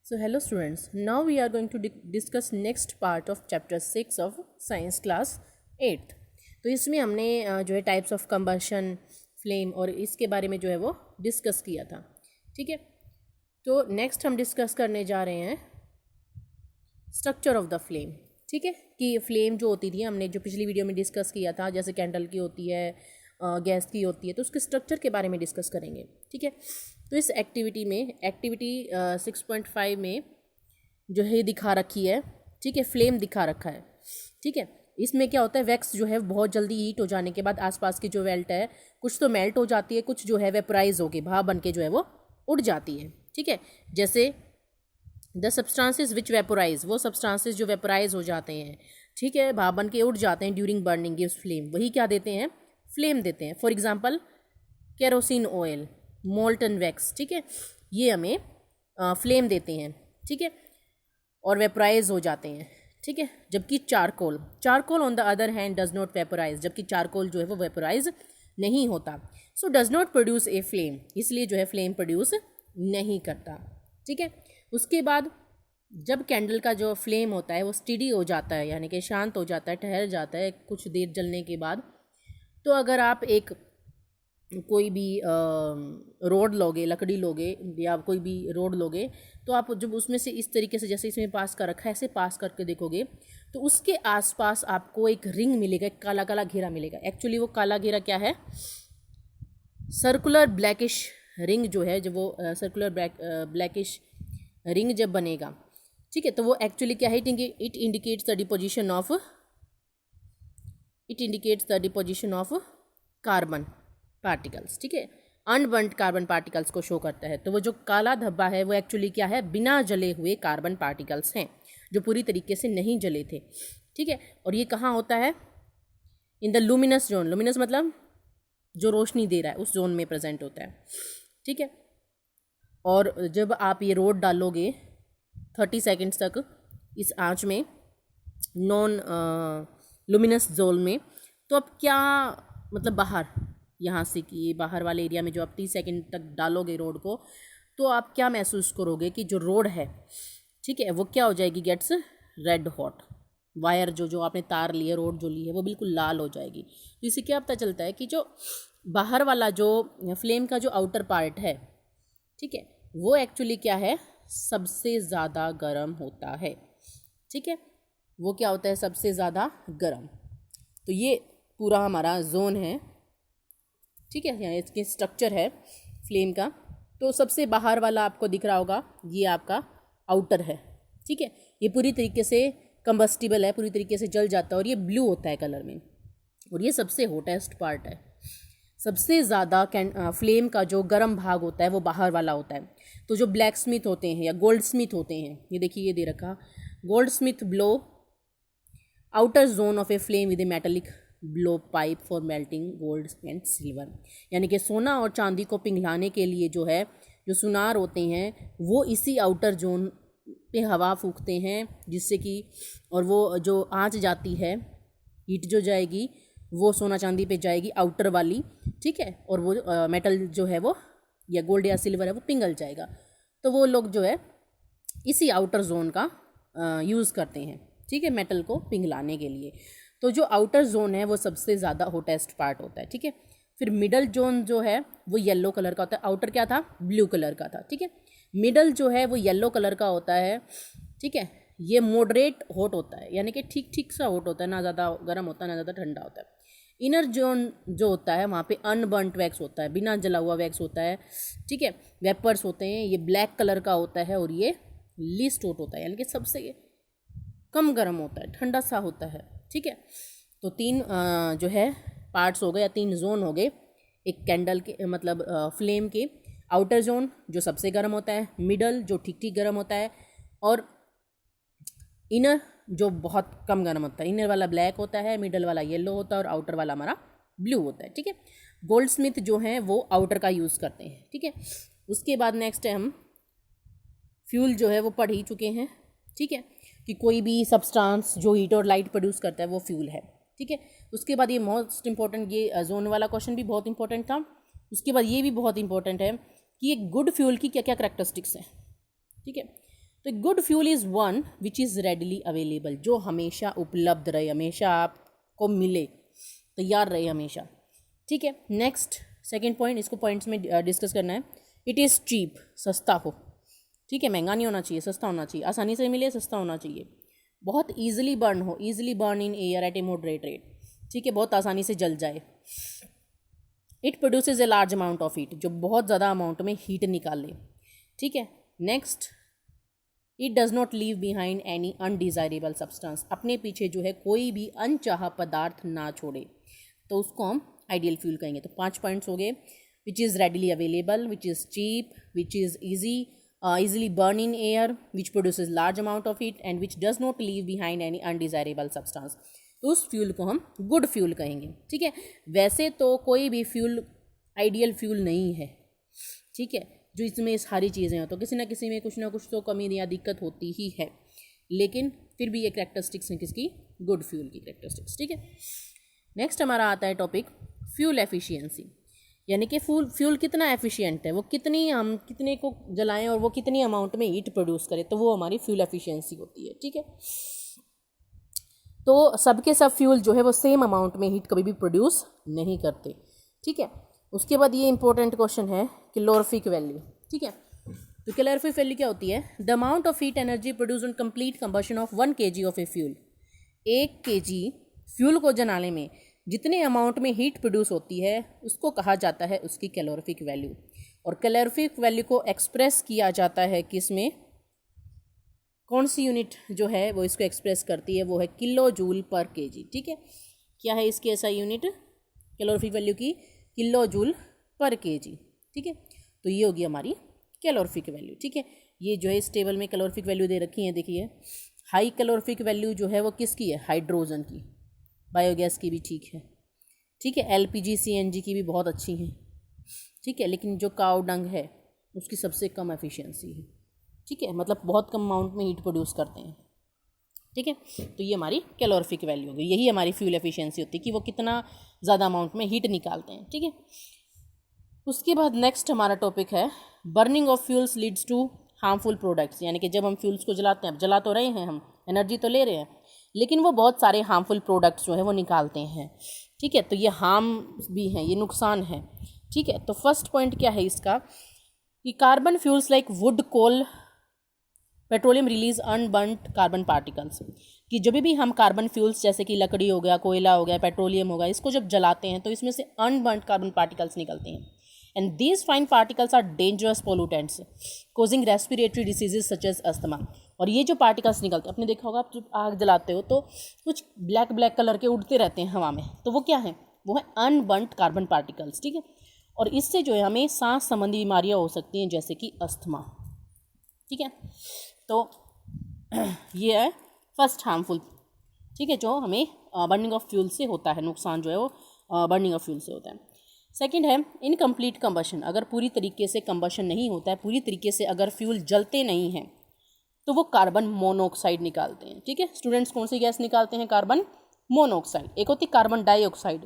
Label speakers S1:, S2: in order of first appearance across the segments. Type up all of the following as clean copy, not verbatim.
S1: So hello students, now we are going to discuss next part of chapter 6 of science class 8। तो इसमें हमने जो है types of combustion, flame और इसके बारे में जो है वो डिस्कस किया था। ठीक है, तो नेक्स्ट हम डिस्कस करने जा रहे हैं स्ट्रक्चर ऑफ द फ्लेम। ठीक है, कि फ्लेम जो होती थी हमने जो पिछली वीडियो में डिस्कस किया था, जैसे कैंडल की होती है, गैस की होती है, तो उसके स्ट्रक्चर के बारे में डिस्कस करेंगे। ठीक है, तो इस एक्टिविटी 6.5 में जो है दिखा रखी है, ठीक है, फ्लेम दिखा रखा है। ठीक है, इसमें क्या होता है, वैक्स जो है बहुत जल्दी हीट हो जाने के बाद आसपास की जो वेल्ट है कुछ तो मेल्ट हो जाती है, कुछ जो है वेपराइज होके भाप बन के जो है वो उड़ जाती है। ठीक है, जैसे द सब्सटेंसेस विच वेपोराइज, वो सब्सटेंसेस जो वेपोराइज हो जाते हैं, ठीक है, भाप बन के उड़ जाते हैं ड्यूरिंग बर्निंग गिव्स फ्लेम, वही क्या देते हैं, फ्लेम देते हैं। For example kerosene oil, molten wax, ठीक है, ये हमें फ्लेम देते हैं। ठीक है, और वेपराइज हो जाते हैं। ठीक है, जबकि charcoal on the other hand does not vaporise, जबकि चारकोल जो है वो वेपराइज नहीं होता। So does not produce a flame, इसलिए जो है फ्लेम प्रोड्यूस नहीं करता। ठीक है, उसके बाद जब कैंडल का जो फ्लेम होता है वो स्टेडी हो जाता है, यानी कि शांत हो जाता है, ठहर जाता है कुछ देर जलने के बाद, तो अगर आप एक कोई भी रोड लोगे, लकड़ी लोगे या कोई भी रोड लोगे, तो आप जब उसमें से इस तरीके से, जैसे इसमें पास कर रखा है, ऐसे पास करके देखोगे तो उसके आसपास आपको एक रिंग मिलेगा, एक काला काला घेरा मिलेगा। एक्चुअली वो काला घेरा क्या है, सर्कुलर ब्लैकिश रिंग जो है, जब वो सर्कुलर ब्लैकिश रिंग जब बनेगा, ठीक है, तो वो एक्चुअली क्या है, it indicates the deposition of carbon particles. ठीक है, अनबर्न्ड कार्बन पार्टिकल्स को शो करता है। तो वो जो काला धब्बा है वो एक्चुअली क्या है, बिना जले हुए कार्बन पार्टिकल्स हैं जो पूरी तरीके से नहीं जले थे। ठीक है, और ये कहाँ होता है, in the luminous zone, luminous मतलब जो रोशनी दे रहा है उस जोन में प्रेजेंट होता है। ठीक है, और जब आप ये रोड डालोगे 30 सेकेंड्स तक इस आंच में, नॉन लुमिनस जोन में, तो अब क्या मतलब बाहर, यहाँ से कि बाहर वाले एरिया में जो आप 30 सेकेंड तक डालोगे रोड को, तो आप क्या महसूस करोगे कि जो रोड है, ठीक है, वो क्या हो जाएगी, गेट्स रेड हॉट। वायर जो आपने तार ली है, रोड जो ली है, वो बिल्कुल लाल हो जाएगी। तो इससे क्या पता चलता है कि जो बाहर वाला जो फ्लेम का जो आउटर पार्ट है, ठीक है, वो एक्चुअली क्या है, सबसे ज़्यादा गर्म होता है। ठीक है, वो क्या होता है, सबसे ज़्यादा गर्म। तो ये पूरा हमारा जोन है। ठीक है, यहाँ इसके स्ट्रक्चर है फ्लेम का। तो सबसे बाहर वाला आपको दिख रहा होगा, ये आपका आउटर है। ठीक है, ये पूरी तरीके से कंबस्टिबल है, पूरी तरीके से जल जाता है और ये ब्लू होता है कलर में, और ये सबसे हॉटेस्ट पार्ट है। सबसे ज़्यादा फ्लेम का जो गर्म भाग होता है वो बाहर वाला होता है। तो जो ब्लैक स्मिथ होते हैं या गोल्ड स्मिथ होते हैं, ये देखिए ये दे रखा, gold Smith blow outer zone of a flame with A metallic blow pipe for melting gold and silver, यानी कि सोना और चांदी को पिघलाने के लिए जो है, जो सुनार होते हैं वो इसी आउटर जोन पे हवा फूंकते हैं, जिससे कि, और वो जो आँच जाती है, हीट जो जाएगी वो सोना चांदी पे जाएगी आउटर वाली। ठीक है, और वो मेटल जो है वो, या गोल्ड या सिल्वर है, वो पिघल जाएगा। तो वो लोग जो है इसी आउटर जोन का यूज़ करते हैं, ठीक है, मेटल को पिघलाने के लिए। तो जो आउटर जोन है वो सबसे ज़्यादा हॉटेस्ट पार्ट होता है। ठीक है, फिर मिडल जोन जो है वो येलो कलर का होता है, आउटर क्या था, ब्लू कलर का था। ठीक है, मिडल जो है वो येलो कलर का होता है। ठीक है, ये मॉडरेट हॉट होता है, यानी कि ठीक ठीक सा हॉट होता है, ना ज़्यादा गर्म होता है ना ज़्यादा ठंडा होता है। इनर जोन जो होता है वहाँ पे अनबर्न्ट वैक्स होता है, बिना जला हुआ वैक्स होता है। ठीक है, वेपर्स होते हैं, ये ब्लैक कलर का होता है, और ये लीस्ट हॉट होता है, यानी कि सबसे कम गर्म होता है, ठंडा सा होता है। ठीक है, तो 3 जो है पार्ट्स हो गए या 3 जोन हो गए एक कैंडल के, मतलब फ्लेम के। आउटर जोन जो सबसे गर्म होता है, मिडल जो ठीक ठीक गर्म होता है, और इनर जो बहुत कम गर्म होता है। इनर वाला ब्लैक होता है, मिडल वाला येलो होता है, और आउटर वाला हमारा ब्लू होता है। ठीक है, गोल्ड स्मिथ जो हैं वो आउटर का यूज़ करते हैं। ठीक है, उसके बाद नेक्स्ट है, हम फ्यूल जो है वो पढ़ ही चुके हैं। ठीक है, कि कोई भी सब्सटेंस जो हीट और लाइट प्रोड्यूस करता है वो फ्यूल है। ठीक है, उसके बाद ये मोस्ट इंपॉर्टेंट, ये जोन वाला क्वेश्चन भी बहुत इंपॉर्टेंट था। उसके बाद ये भी बहुत इंपॉर्टेंट है कि एक गुड फ्यूल की क्या क्या करेक्टरिस्टिक्स हैं। ठीक है, तो good fuel is one which is readily available, जो हमेशा उपलब्ध रहे, हमेशा आपको मिले, तैयार रहे हमेशा, ठीक है। नेक्स्ट सेकंड पॉइंट, इसको पॉइंट्स में डिस्कस करना है। इट इज़ चीप, सस्ता हो, ठीक है, महंगा नहीं होना चाहिए, सस्ता होना चाहिए, आसानी से मिले, सस्ता होना चाहिए, बहुत ईजिली बर्न हो, easily burn in air at A moderate rate, ठीक है, बहुत आसानी से जल जाए। It produces a large amount of heat, जो बहुत ज़्यादा अमाउंट में हीट निकाले, ठीक है। Next, it does not leave behind any undesirable substance, अपने पीछे जो है कोई भी अनचाहा पदार्थ ना छोड़े, तो उसको हम आइडियल फ्यूल कहेंगे। तो 5 पॉइंट्स हो गए। Which is readily available, which is cheap, which is easily burn in air, which produces large amount of heat and which does not leave behind any undesirable substance। तो उस fuel को हम good fuel कहेंगे, ठीक है। वैसे तो कोई भी फ्यूल आइडियल फ्यूल नहीं है, ठीक है, जो इसमें सारी चीज़ें हैं, तो किसी ना किसी में कुछ ना कुछ तो कमी या दिक्कत होती ही है, लेकिन फिर भी ये करैक्टरिस्टिक्स हैं किसकी, गुड फ्यूल की करैक्टरिस्टिक्स, ठीक है। नेक्स्ट हमारा आता है टॉपिक फ्यूल एफिशिएंसी, यानी कि फ्यूल कितना एफिशिएंट है, वो कितने को जलाएं और वो कितनी अमाउंट में हीट प्रोड्यूस करे, तो वो हमारी फ्यूल एफिशिएंसी होती है, ठीक है। तो सबके सब फ्यूल जो है वो सेम अमाउंट में हीट कभी भी प्रोड्यूस नहीं करते, ठीक है। उसके बाद ये इंपॉर्टेंट क्वेश्चन है कैलोरीफिक वैल्यू, ठीक है। तो कैलोरीफिक वैल्यू क्या होती है, the amount of heat energy produce on complete combustion of 1 kg of a fuel, 1 kg fuel को जलाने में जितने अमाउंट में हीट प्रोड्यूस होती है उसको कहा जाता है उसकी कैलोरीफिक वैल्यू। और कैलोरीफिक वैल्यू को एक्सप्रेस किया जाता है किस में, कौन सी यूनिट जो है वो इसको एक्सप्रेस करती है, वो है किलो जूल पर केजी, ठीक है। क्या है इसकी ऐसा यूनिट कैलोरीफिक वैल्यू की, किलो जूल पर केजी, ठीक है। तो ये होगी हमारी कैलोरीफिक वैल्यू, ठीक है। ये जो है इस टेबल में कैलोरीफिक वैल्यू दे रखी है, देखिए हाई कैलोरीफिक वैल्यू जो है वो किसकी है, हाइड्रोजन की, बायोगैस की भी ठीक है, ठीक है, एलपीजी सीएनजी की भी बहुत अच्छी हैं, ठीक है, लेकिन जो काव डंग है उसकी सबसे कम एफिशिएंसी है, ठीक है, मतलब बहुत कम अमाउंट में हीट प्रोड्यूस करते हैं, ठीक है। तो ये हमारी कैलोरीफिक वैल्यू होगी, यही हमारी फ्यूल एफिशिएंसी होती है कि वो कितना ज़्यादा अमाउंट में हीट निकालते हैं, ठीक है। उसके बाद नेक्स्ट हमारा टॉपिक है burning of fuels leads to harmful products, यानी कि जब हम फ्यूल्स को जलाते हैं, अब जला तो रहे हैं हम, एनर्जी तो ले रहे हैं, लेकिन वो बहुत सारे हार्मफुल प्रोडक्ट्स जो है वो निकालते हैं, ठीक है। तो ये हार्म भी हैं, ये नुकसान है, ठीक है। तो फर्स्ट पॉइंट क्या है इसका कि carbon fuels like wood, coal, petroleum release unburned carbon particles, कि जब भी हम कार्बन फ्यूल्स जैसे कि लकड़ी हो गया, कोयला हो गया, पेट्रोलियम हो गया, इसको जब जलाते हैं तो इसमें से अनबर्न्ड कार्बन पार्टिकल्स निकलते हैं। And these fine particles are dangerous pollutants causing respiratory diseases such as asthma. और ये जो पार्टिकल्स निकलते हैं, आपने देखा होगा आप जब आग जलाते हो तो कुछ ब्लैक ब्लैक कलर के उड़ते रहते हैं हवा में, तो वो क्या है, वो है अनबर्न्ड कार्बन पार्टिकल्स, ठीक है। और इससे जो है हमें सांस संबंधी बीमारियाँ हो सकती हैं जैसे कि अस्थमा, ठीक है। तो ये है फर्स्ट हार्मफुल, ठीक है, जो हमें बर्निंग ऑफ फ्यूल से होता है, नुकसान जो है वो बर्निंग ऑफ फ्यूल से होता है। सेकंड है इनकम्प्लीट कंबशन, अगर पूरी तरीके से कंबशन नहीं होता है, पूरी तरीके से अगर फ्यूल जलते नहीं हैं तो वो कार्बन मोनोऑक्साइड निकालते हैं, ठीक है। स्टूडेंट्स कौन सी गैस निकालते हैं, कार्बन मोनोऑक्साइड। एक होती कार्बन डाइऑक्साइड,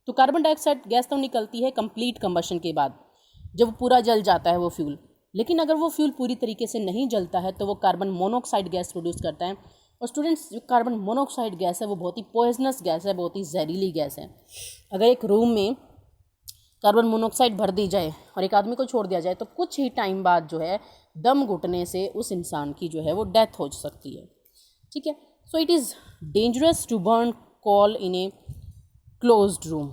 S1: तो कार्बन डाइऑक्साइड गैस तो निकलती है कंप्लीट कंबशन के बाद, जब पूरा जल जाता है वो फ्यूल, लेकिन अगर वो फ्यूल पूरी तरीके से नहीं जलता है तो वो कार्बन मोनोऑक्साइड गैस प्रोड्यूस करता है। और स्टूडेंट्स जो कार्बन मोनोऑक्साइड गैस है वो बहुत ही पॉइजनस गैस है, बहुत ही जहरीली गैस है। अगर एक रूम में कार्बन मोनोऑक्साइड भर दी जाए और एक आदमी को छोड़ दिया जाए तो कुछ ही टाइम बाद जो है दम घुटने से उस इंसान की जो है वो डेथ हो सकती है, ठीक है। So it is dangerous to burn coal in a closed room,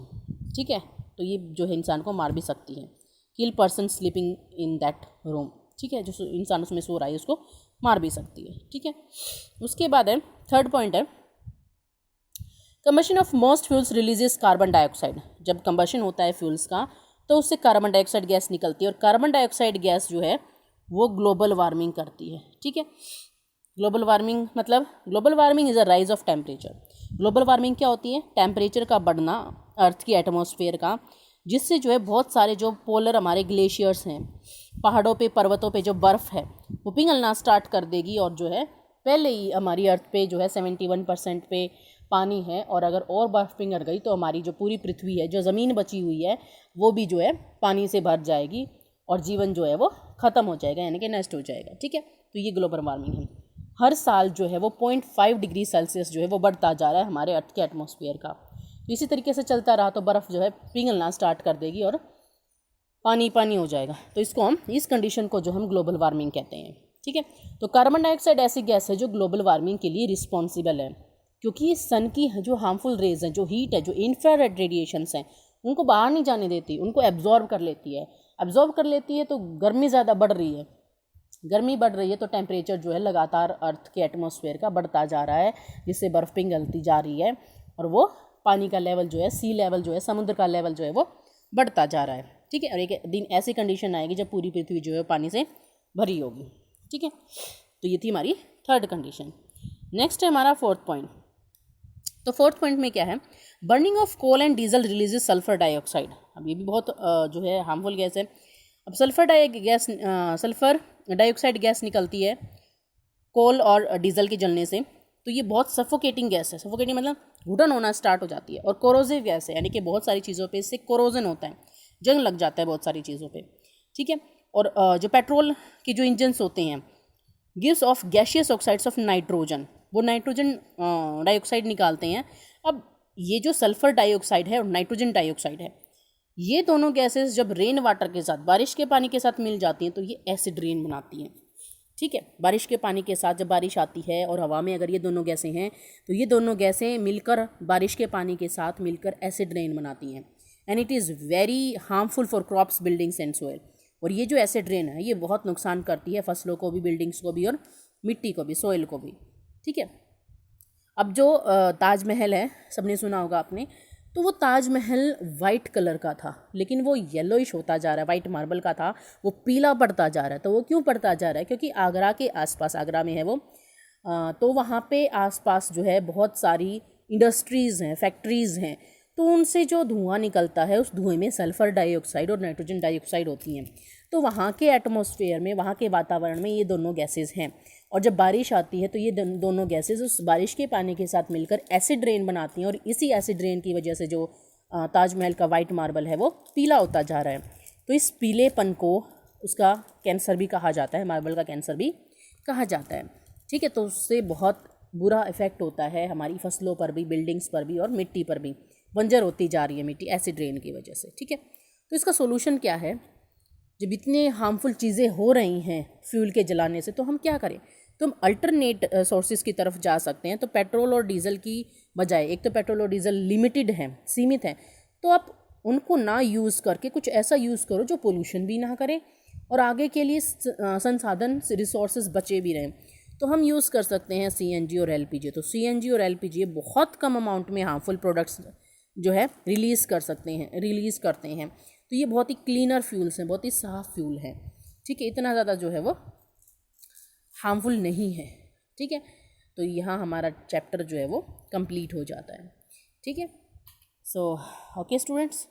S1: ठीक है। तो ये जो है इंसान को मार भी सकती है, kill person sleeping in that room, ठीक है, जो इंसान उसमें सो रहा है उसको मार भी सकती है, ठीक है। उसके बाद है थर्ड पॉइंट है combustion of most fuels releases carbon dioxide. जब कंबशन होता है फ्यूल्स का तो उससे कार्बन डाइऑक्साइड गैस निकलती है, और कार्बन डाइऑक्साइड गैस जो है वो ग्लोबल वार्मिंग करती है, ठीक है। ग्लोबल वार्मिंग मतलब global warming is a rise of temperature. Global warming क्या होती है, टेम्परेचर का बढ़ना अर्थ की एटमॉस्फेयर का, जिससे जो है बहुत सारे जो पोलर हमारे ग्लेशियर्स हैं, पहाड़ों पे पर्वतों पे जो बर्फ़ है वो पिघलना स्टार्ट कर देगी, और जो है पहले ही हमारी अर्थ पे जो है 71% पे पानी है, और अगर और बर्फ़ पिघल गई तो हमारी जो पूरी पृथ्वी है, जो ज़मीन बची हुई है, वो भी जो है पानी से भर जाएगी और जीवन जो है वो ख़त्म हो जाएगा, यानी कि नष्ट हो जाएगा। ठीक है, तो ये ग्लोबल वार्मिंग है। हर साल जो है वो 0.5 डिग्री सेल्सियस जो है वो बढ़ता जा रहा है हमारे अर्थ के एटमॉस्फेयर का। तो इसी तरीके से चलता रहा तो बर्फ़ जो है पिघलना स्टार्ट कर देगी और पानी पानी हो जाएगा। तो इसको हम, इस कंडीशन को जो हम ग्लोबल वार्मिंग कहते हैं। ठीक है, तो कार्बन डाइऑक्साइड ऐसी गैस है जो ग्लोबल वार्मिंग के लिए रिस्पॉन्सिबल है, क्योंकि सन की जो हार्मफुल रेज हैं, जो हीट है, जो इंफ्रारेड रेडिएशंस हैं, उनको बाहर नहीं जाने देती, उनको एब्जॉर्ब कर लेती है। एब्जॉर्ब कर लेती है तो गर्मी ज़्यादा बढ़ रही है, गर्मी बढ़ रही है तो टेम्परेचर जो है लगातार अर्थ के एटमॉस्फेयर का बढ़ता जा रहा है, जिससे बर्फ़ पिघलती जा रही है और वो पानी का लेवल जो है, सी लेवल जो है, समुद्र का लेवल जो है वो बढ़ता जा रहा है। ठीक है, और एक दिन ऐसी कंडीशन आएगी जब पूरी पृथ्वी जो है पानी से भरी होगी। ठीक है, तो ये थी हमारी थर्ड कंडीशन। नेक्स्ट है हमारा फोर्थ पॉइंट। तो फोर्थ पॉइंट में क्या है, burning of coal and diesel releases sulphur dioxide. अब ये भी बहुत जो है हार्मफुल गैस है। अब सल्फर डाइऑक्साइड गैस निकलती है कोल और डीजल के जलने से, तो ये बहुत सफोकेटिंग गैस है। सफोकेटिंग मतलब घुटन होना स्टार्ट हो जाती है। और कोरोसिव गैस है, यानी कि बहुत सारी चीज़ों पे इससे कोरोजन होता है, जंग लग जाता है बहुत सारी चीज़ों पे। ठीक है, और जो पेट्रोल के जो इंजन्स होते हैं, gives off gaseous oxides of nitrogen, वो नाइट्रोजन डाइऑक्साइड निकालते हैं। अब ये जो सल्फर डाइऑक्साइड है और नाइट्रोजन डाइऑक्साइड है, ये दोनों गैसेस जब रेन वाटर के साथ, बारिश के पानी के साथ मिल जाती हैं तो ये एसिड रेन बनाती हैं। ठीक है, बारिश के पानी के साथ जब बारिश आती है और हवा में अगर ये दोनों गैसें हैं तो ये दोनों गैसें मिलकर बारिश के पानी के साथ मिलकर एसिड रेन बनाती हैं। And it is very harmful for crops, buildings and soil. और ये जो एसिड रेन है ये बहुत नुकसान करती है फसलों को भी, बिल्डिंग्स को भी और मिट्टी को भी, सोयल को भी। ठीक है, अब जो ताजमहल है, सबने सुना होगा आपने, तो वो ताजमहल वाइट कलर का था, लेकिन वो येलोइश होता जा रहा है। वाइट मार्बल का था, वो पीला पड़ता जा रहा है। तो वो क्यों पड़ता जा रहा है? क्योंकि आगरा के आसपास, आगरा में है वो, तो वहाँ पे आसपास जो है बहुत सारी इंडस्ट्रीज़ हैं, फैक्ट्रीज़ हैं, तो उनसे जो धुआं निकलता है उस धुएं में सल्फ़र डाइऑक्साइड और नाइट्रोजन डाइऑक्साइड होती हैं। तो वहाँ के एटमॉस्फेयर में, वहाँ के वातावरण में ये दोनों गैसेस हैं। और जब बारिश आती है तो ये दोनों गैसेस उस बारिश के पानी के साथ मिलकर एसिड रेन बनाती हैं, और इसी एसिड रेन की वजह से जो ताजमहल का वाइट मार्बल है वो पीला होता जा रहा है। तो इस पीलेपन को उसका कैंसर भी कहा जाता है, मार्बल का कैंसर भी कहा जाता है। ठीक है, तो उससे बहुत बुरा इफ़ेक्ट होता है हमारी फसलों पर भी, बिल्डिंग्स पर भी और मिट्टी पर भी। बंजर होती जा रही है मिट्टी एसिड रेन की वजह से। ठीक है, तो इसका सोल्यूशन क्या है? जब इतने हार्मफुल चीज़ें हो रही हैं फ्यूल के जलाने से, तो हम क्या करें? तो हम अल्टरनेट सोर्सेज की तरफ जा सकते हैं। तो पेट्रोल और डीजल की बजाय, एक तो पेट्रोल और डीजल लिमिटेड हैं, सीमित हैं, तो आप उनको ना यूज़ करके कुछ ऐसा यूज़ करो जो पोल्यूशन भी ना करे और आगे के लिए संसाधन रिसोर्सेज बचे भी रहें। तो हम यूज़ कर सकते हैं CNG और LPG। तो CNG और LPG बहुत कम अमाउंट में हार्मफुल प्रोडक्ट्स जो है रिलीज़ करते हैं। तो ये बहुत ही क्लीनर फ्यूल्स हैं, बहुत ही साफ़ फ्यूल है। ठीक है, इतना ज़्यादा जो है वो हार्मफुल नहीं है। ठीक है, तो यहाँ हमारा चैप्टर जो है वो कंप्लीट हो जाता है। ठीक है, सो ओके स्टूडेंट्स,